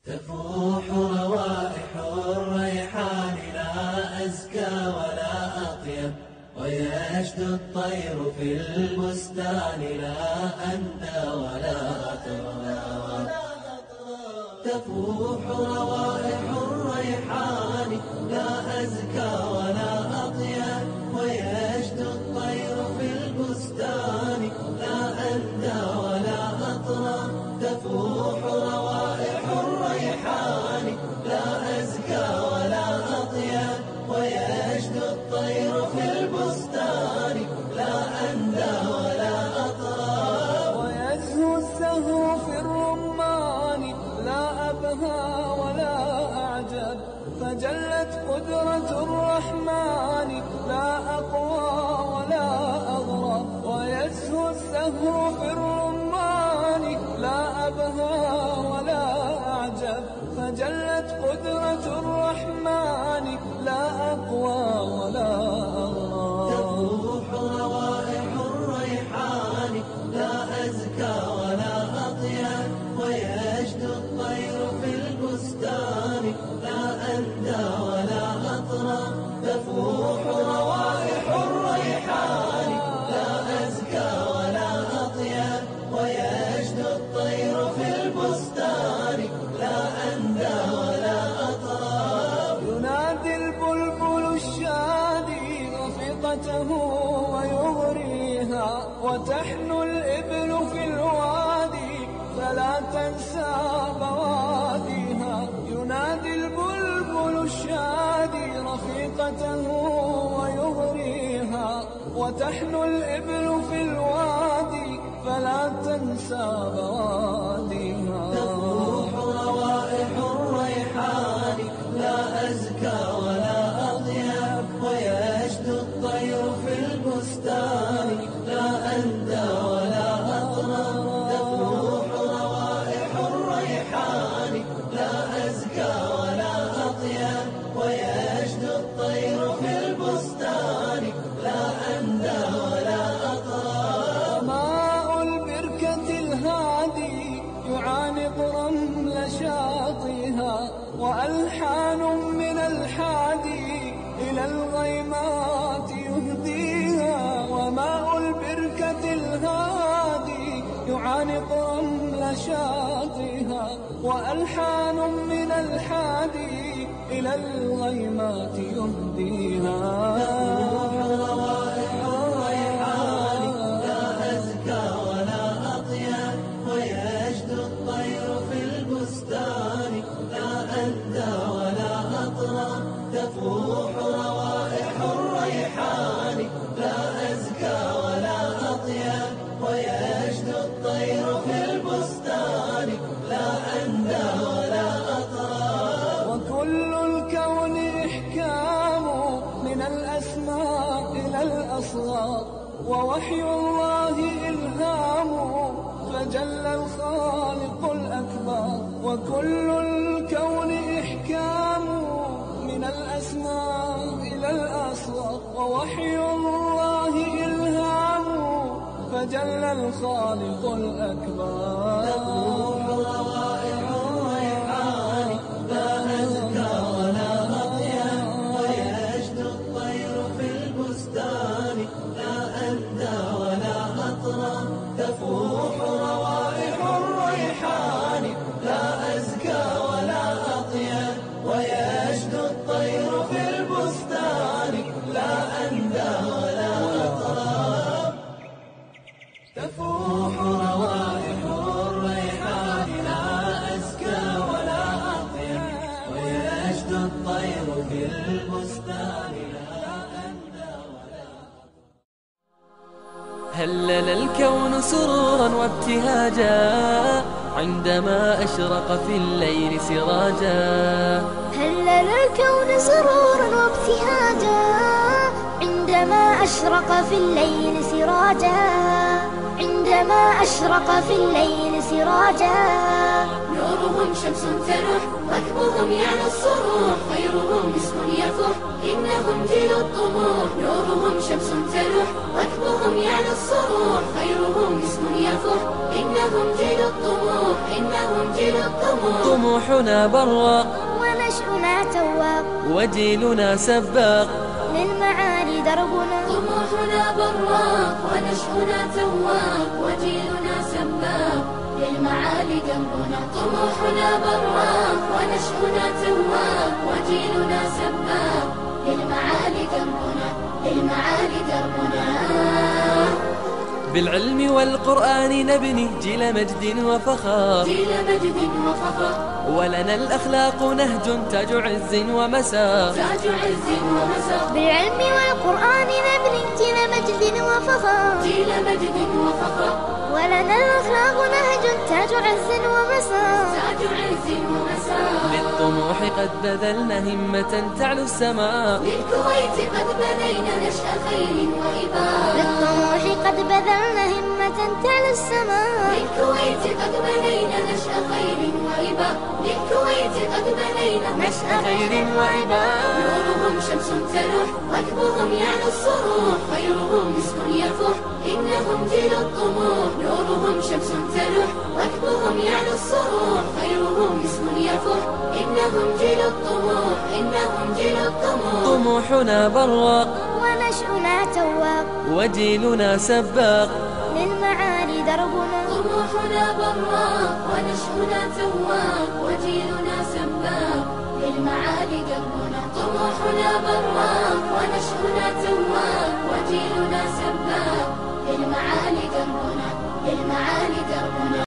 تفوح روائح الريحان لا أزكى ولا أطيب، ويشدو الطير في البستان لا أندى ولا أطرى. تفوح روائح الريحان لا أزكى ولا أطيب، ويشدو الطير في البستان لا أندى ولا أطرى. تفوح روائح الريحان لا أزكى ولا أطيب، ويشدو الطير في البستان لا أندى ولا أطرى. ويزهو السهو في الرمان لا أبهى ولا أعجب، فجلت قدرة الرحمن لا أقوى ولا أغرب. ويزهو السهو في الرمان لا أبهى ولا أعجب، فجلت قدرة الرحمن لا أقوى ولا أغرب. تفوح روائح الريحان لا أزكى ولا أطيب، ويشدو الطير في البستان لا أندى ولا أطرى. تفوح روائح الريحان لا أزكى ولا أطيب، ويشدو الطير في البستان لا أندى ولا أطرى. ينادي البلبل الشادي رفيقته ويغريها، وتحنو الإبل في الوادي فلا تنسى بواديها. ينادي البلبل الشادي رفيقته ويغريها، وتحنو الإبل في الوادي فلا تنسى بواديها. تفوح روائح الريحان لا أزكى ولا أطيب، ويشدو الطير في البستان لا أندى ولا أطرى. تفوح روائح الريحان لا أزكى ولا أطيب، ويشدو الطير في البستان لا أندى ولا أطرى. ماء البركة الهادي يعانق رمل شاطئها، وألحان من الحادي إلى الغيمات يهديها. وماء البركة الهادي يعانق رمل شاطئها، وألحان من الحادي إلى الغيمات يهديها. روائح الريحان لا أزكى ولا أطيب، ويشدو الطير في البستان لا أندى ولا أطرى. تفوح روائح الريحان لا أزكى ولا أطيب، ويشدو الطير في البستان لا أندى ولا أطرى. وكل الكون إحكام من الأسماء إلى الأصغار، ووحي الله إلهام فجل الخالق الأكبر. وكل الكون إحكام من الأسماء إلى الأصغر، ووحي الله إلهام فجل الخالق الأكبر. تفوح روائح الريحان لا أزكى ولا أطيب، ويشدو الطير في البستان لا أندى ولا أطرى. تفوح روائح الريحان لا أزكى ولا أطيب، ويشدو الطير في البستان لا أندى ولا أطرى. تفوح روائح الريحان لا أزكى ولا أطيب، ويشدو الطير في البستان لا أندى ولا أطرى. هلل الكون سرورا وابتهاجا عندما أشرق في الليل سراجا. هلل الكون سرورا وابتهاجا عندما أشرق في الليل سراجا. عندما أشرق في الليل سراجا. نورهم شمس تلوح، ركبهم يعلى الصروح، خيرهم اسم يفوح، إنهم جيل الطموح. نورهم شمس تلوح، ركبهم يعلى الصروح، خيرهم اسم يفوح، إنهم جيل الطموح. إنهم نورهم جيل الطموح. طموحنا براق ونشأنا تواق، وجيلنا سباق، للمعالي دربنا. طموحنا براق ونشأنا تواق، وجيلنا سباق، للمعالي دربنا. طموحنا براق ونشأنا تواق، وجيلنا سباق، للمعالي دربنا، للمعالي دربنا. بالعلم والقرآن نبني جيل مجد وفخار، جيل مجد وفخر، ولنا الأخلاق نهج تاج عز ومسار. تاج عز ومسار. بالعلم والقرآن نبني جيل مجد وفخر، جيل مجد وفخر، ولنا الأخلاق نهج تاج عز ومسار. تاج عز ومسار. للطموح قد بذلنا همة تعلو السماء، للكويت قد بنينا نشأ خير وإباء. للطموح قد بذلنا همة تعلو السماء. للكويت قد بنينا نشأ خير وإباء. للكويت قد بنينا نشأ خير وإباء. نورهم شمس تلوح، ركبهم يعلو الصروح، خيرهم مسك يفوح، إنهم جيل الطموح. نورهم شمس تلوح، ركبهم يعلو الصروح، خيرهم مسك يفوح، إنهم جيل الطموح، إنهم جيل الطموح. طموحنا براق ونشأنا تواق، وجيلنا سباق، للمعالي دربنا. طموحنا براق ونشأنا تواق، وجيلنا سباق، للمعالي دربنا. طموحنا براق ونشأنا تواق، وجيلنا سباق، للمعالي دربنا، للمعالي دربنا.